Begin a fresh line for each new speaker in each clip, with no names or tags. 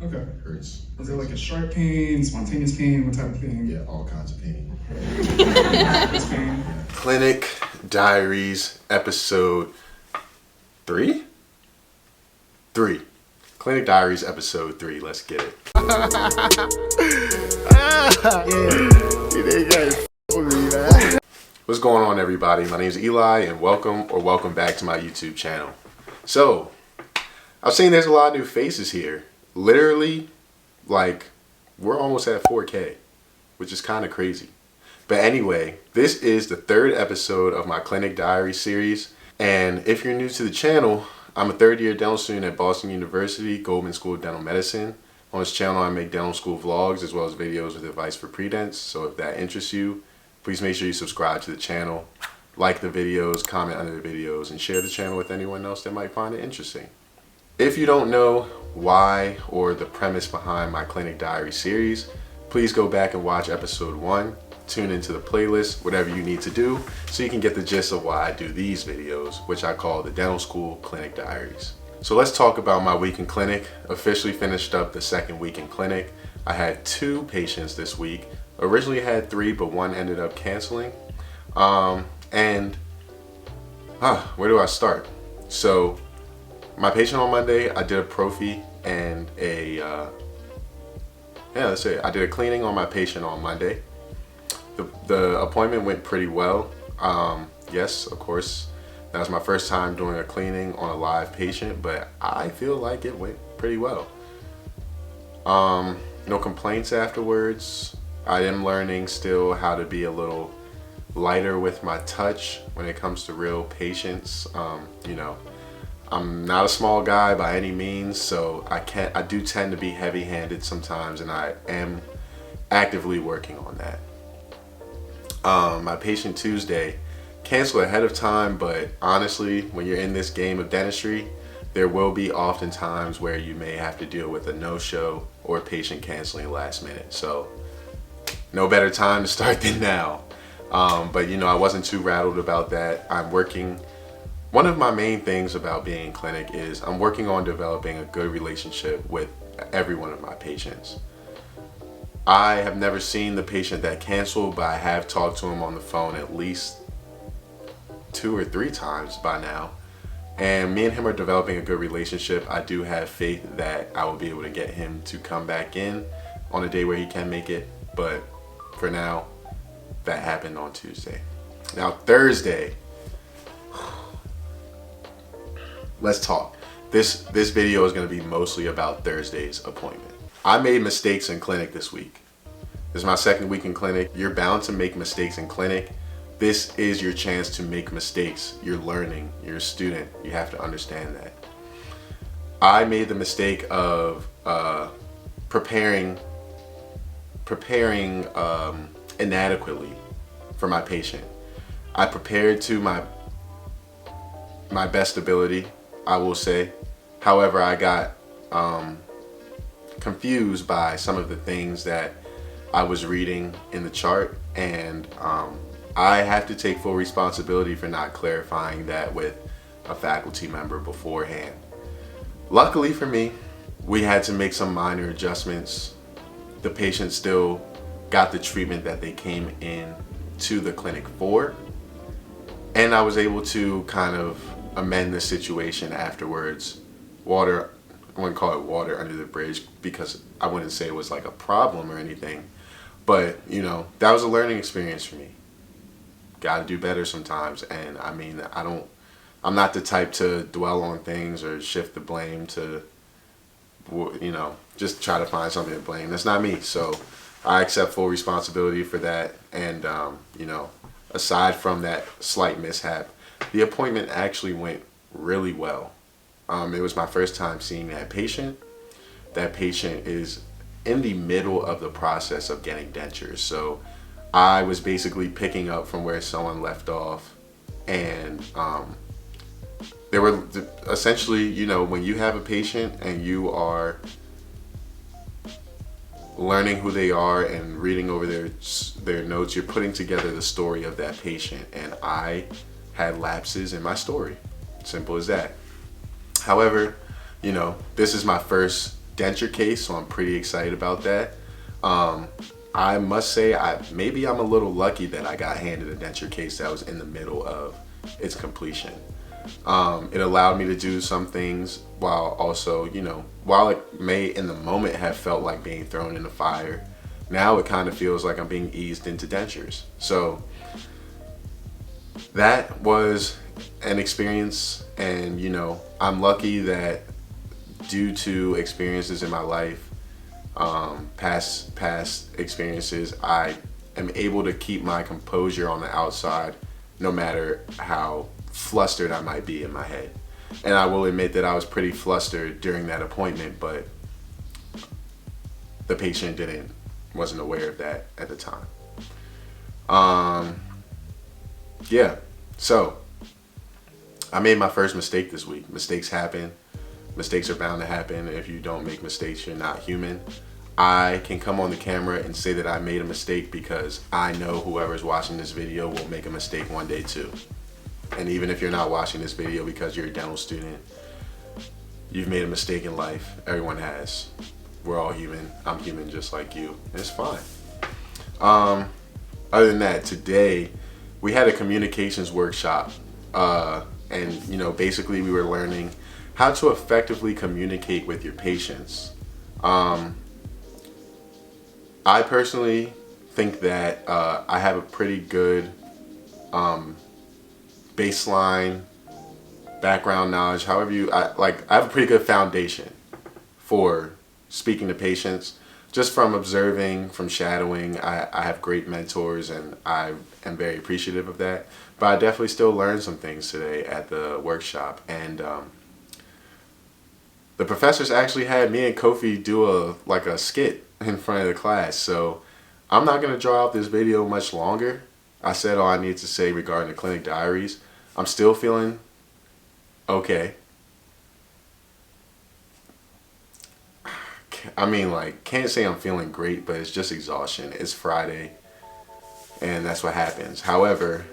Okay.
Hurts.
Is it like a sharp pain, spontaneous pain, what type of pain?
Yeah, all kinds of pain.
This pain.
Clinic Diaries episode 3? 3. Clinic Diaries episode 3. Let's get it. What's going on, everybody? My name is Eli, and welcome back to my YouTube channel. So, I've seen there's a lot of new faces here. Literally, like, we're almost at 4K, which is kind of crazy. But anyway, this is the 3rd episode of my Clinic Diaries series. And if you're new to the channel, I'm a 3rd-year dental student at Boston University, Goldman School of Dental Medicine. On this channel, I make dental school vlogs as well as videos with advice for pre-dents. So if that interests you, please make sure you subscribe to the channel, like the videos, comment under the videos, and share the channel with anyone else that might find it interesting. If you don't know why or the premise behind my Clinic Diary series, please go back and watch episode 1, tune into the playlist, whatever you need to do, so you can get the gist of why I do these videos, which I call the Dental School Clinic Diaries. So let's talk about my week in clinic. Officially finished up the 2nd week in clinic. I had 2 patients this week. Originally had 3, but 1 ended up canceling. Where do I start? So, my patient on Monday, I did a prophy and I did a cleaning on my patient on Monday. The appointment went pretty well. Yes, of course, that was my first time doing a cleaning on a live patient, but I feel like it went pretty well. No complaints afterwards. I am learning still how to be a little lighter with my touch when it comes to real patients. I'm not a small guy by any means, so I do tend to be heavy-handed sometimes, and I am actively working on that. My patient Tuesday canceled ahead of time, but honestly, when you're in this game of dentistry, there will be often times where you may have to deal with a no-show or a patient canceling last minute. So no better time to start than now. But I wasn't too rattled about that. One of my main things about being in clinic is I'm working on developing a good relationship with every one of my patients. I have never seen the patient that canceled, but I have talked to him on the phone at least 2 or 3 times by now. And me and him are developing a good relationship. I do have faith that I will be able to get him to come back in on a day where he can make it. But for now, that happened on Tuesday. Now Thursday, let's talk. This video is going to be mostly about Thursday's appointment. I made mistakes in clinic this week. This is my 2nd week in clinic. You're bound to make mistakes in clinic. This is your chance to make mistakes. You're learning. You're a student. You have to understand that. I made the mistake of preparing inadequately for my patient. I prepared to my best ability, I will say. However, I got confused by some of the things that I was reading in the chart, and I have to take full responsibility for not clarifying that with a faculty member beforehand. Luckily for me, we had to make some minor adjustments. The patient still got the treatment that they came in to the clinic for, and I was able to kind of amend the situation afterwards. I wouldn't call it water under the bridge because I wouldn't say it was like a problem or anything, but that was a learning experience for me. Got to do better sometimes, and I mean, I'm not the type to dwell on things or shift the blame to just try to find something to blame. That's not me. So I accept full responsibility for that. And, aside from that slight mishap, the appointment actually went really well. It was my first time seeing that patient. That patient is in the middle of the process of getting dentures. So I was basically picking up from where someone left off. And there were essentially, when you have a patient and you are learning who they are and reading over their notes, you're putting together the story of that patient, and I had lapses in my story. Simple as that. However, this is my first denture case, so I'm pretty excited about that. I must say, maybe I'm a little lucky that I got handed a denture case that was in the middle of its completion. It allowed me to do some things while also, while it may in the moment have felt like being thrown in the fire, now it kind of feels like I'm being eased into dentures. So that was an experience, and I'm lucky that due to experiences in my life, past experiences, I am able to keep my composure on the outside no matter how flustered I might be in my head. And I will admit that I was pretty flustered during that appointment, but the patient wasn't aware of that at the time. Yeah, so I made my first mistake this week. Mistakes happen. Mistakes are bound to happen. If you don't make mistakes, you're not human. I can come on the camera and say that I made a mistake because I know whoever's watching this video will make a mistake one day too. And even if you're not watching this video because you're a dental student, you've made a mistake in life. Everyone has. We're all human. I'm human just like you. And it's fine. Other than that, today we had a communications workshop. And basically we were learning how to effectively communicate with your patients. I personally think that I have a pretty good baseline background knowledge. However, I have a pretty good foundation for speaking to patients. Just from observing, from shadowing, I have great mentors, and I am very appreciative of that. But I definitely still learned some things today at the workshop, and the professors actually had me and Kofi do a skit in front of the class. So I'm not going to draw out this video much longer. I said all I need to say regarding the clinic diaries. I'm still feeling okay. I mean, can't say I'm feeling great, but it's just exhaustion. It's Friday, and that's what happens. However,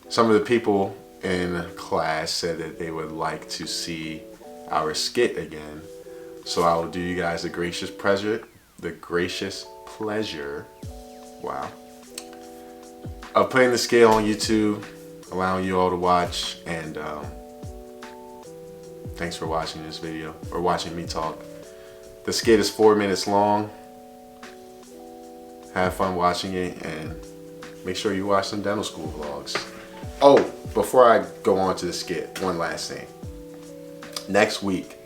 some of the people in class said that they would like to see our skit again. So I will do you guys the gracious pleasure, wow, of putting the skit on YouTube, allowing you all to watch, and thanks for watching this video, or watching me talk. The skit is 4 minutes long. Have fun watching it, and make sure you watch some dental school vlogs. Oh, before I go on to the skit, one last thing. Next week,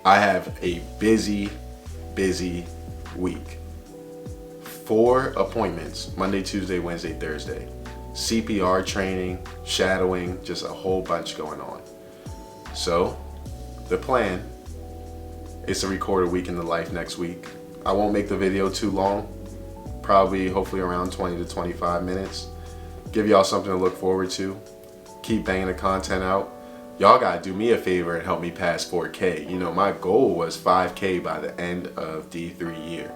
I have a busy week. 4 appointments, Monday, Tuesday, Wednesday, Thursday. CPR training, shadowing, just a whole bunch going on. So, the plan is to record a week in the life next week. I won't make the video too long, hopefully around 20 to 25 minutes. Give y'all something to look forward to. Keep banging the content out. Y'all gotta do me a favor and help me pass 4K. My goal was 5K by the end of D3 year.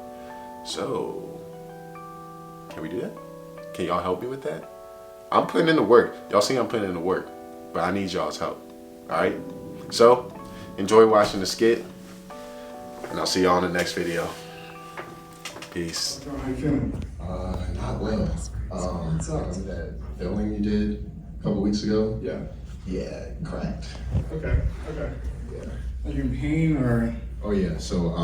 So, can we do that? Can y'all help me with that? I'm putting in the work. Y'all see I'm putting in the work, but I need y'all's help. Alright? So, enjoy watching the skit, and I'll see y'all in the next video. Peace.
How you feeling?
Not well. That filming you did a couple weeks ago?
Yeah.
Yeah, cracked.
Okay.
Yeah.
Are you in pain or?
Oh yeah, so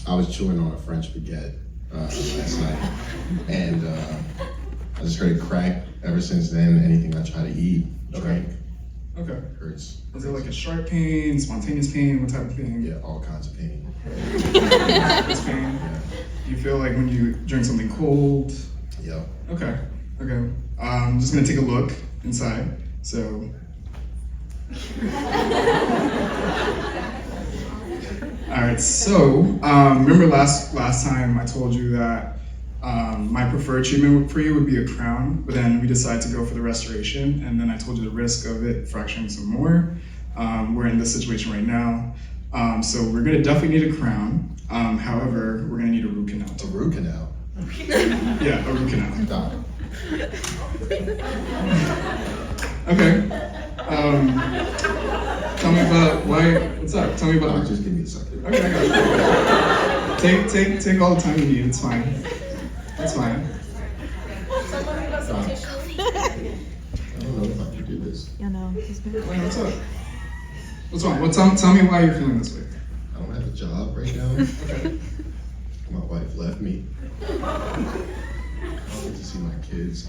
I was chewing on a French baguette last night, and I just heard it crack. Ever since then, anything I try to eat, drink,
Okay.
hurts.
Is it like a sharp pain, spontaneous pain, what type of pain?
Yeah, all kinds of pain.
This pain.
Yeah.
Do you feel like when you drink something cold?
Yep.
Okay. I'm just gonna take a look inside. So. All right. So remember last time I told you that my preferred treatment for you would be a crown, but then we decided to go for the restoration, and then I told you the risk of it fracturing some more. We're in this situation right now, so we're gonna definitely need a crown. However, we're gonna need a root canal too.
A root canal?
Yeah, a root canal.
Doc.
Okay. Tell me about why. What's up? Tell me about.
Just give me a second.
Okay, I got it. Take all the time you need. It's fine. It's fine.
I don't know if I can do this.
Yeah, no, he's good.
Wait, what's up? What's wrong? Tell me why you're feeling this way.
I don't have a job right now.
Okay.
My wife left me. I don't get to see my kids.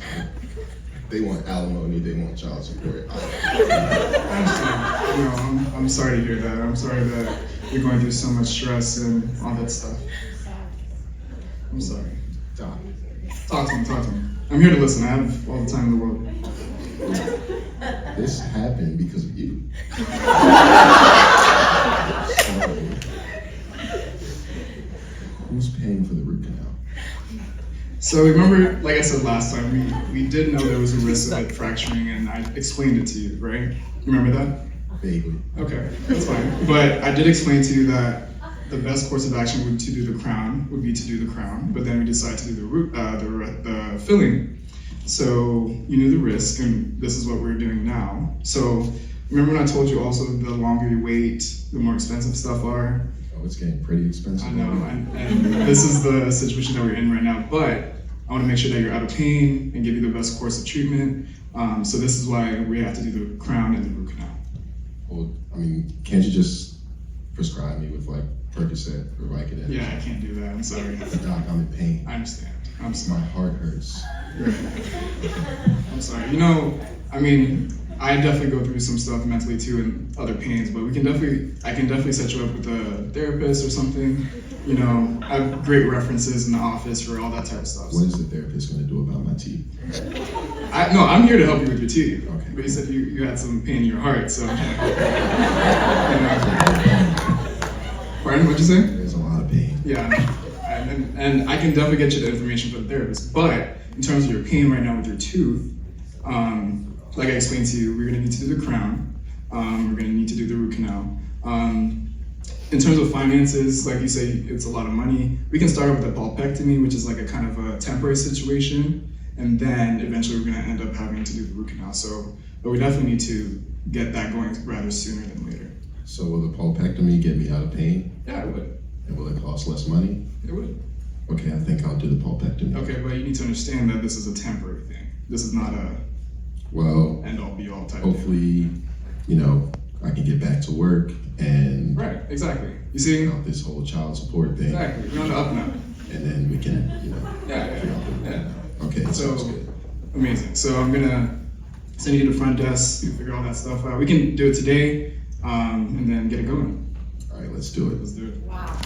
They want alimony, they want child support.
I understand. No, I'm sorry to hear that. I'm sorry that you're going through so much stress and all that stuff. I'm sorry. Talk to me. I'm here to listen. I have all the time in the world.
This happened because of you. Who's paying for the root canal?
So remember, like I said last time, we did know there was a risk of it fracturing, and I explained it to you, right? You remember that?
Vaguely.
Okay, that's fine. But I did explain to you that the best course of action would be to do the crown, but then we decided to do the root, the filling. So you knew the risk, and this is what we're doing now. So remember when I told you also the longer you wait, the more expensive stuff are?
Oh, it's getting pretty expensive.
I know, and this is the situation that we're in right now, but I want to make sure that you're out of pain and give you the best course of treatment. So this is why we have to do the crown and the root canal.
Well, I mean, can't you just prescribe me with like Percocet or Vicodin?
Yeah, I can't do that, I'm sorry.
Doc, I'm in pain.
I understand. I'm
My
sorry.
heart hurts.
I'm sorry. You know, I mean, I definitely go through some stuff mentally too and other pains, but I can definitely set you up with a therapist or something. You know, I have great references in the office for all that type of stuff.
What is the therapist going to do about my teeth?
I'm here to help you with your teeth.
Okay.
But you said you had some pain in your heart, so. Pardon, what'd you say?
There's a lot of pain.
Yeah, and I can definitely get you the information for the therapist. But in terms of your pain right now with your tooth, like I explained to you, we're gonna need to do the crown. We're gonna need to do the root canal. In terms of finances, like you say, it's a lot of money. We can start with the post-bacc, which is like a kind of a temporary situation, and then eventually we're gonna end up having to do the root canal. So, but we definitely need to get that going rather sooner than later.
So will the pulpectomy get me out of pain?
Yeah, it would.
And will it cost less money?
It would.
Okay, I think I'll do the pulpectomy.
Okay, but you need to understand that this is a temporary thing. This is not a
Well,
end-all be-all type thing.
hopefully, you know, I can get back to work and
Right, exactly. You see?
out this whole child support thing.
Exactly. You're on the up now.
And then we can, you know,
Yeah.
okay,
So,
sounds good.
amazing. So I'm gonna send you to the front desk, you figure all that stuff out. We can do it today, and then get it going.
All right, let's do it.
Let's do it.
Wow.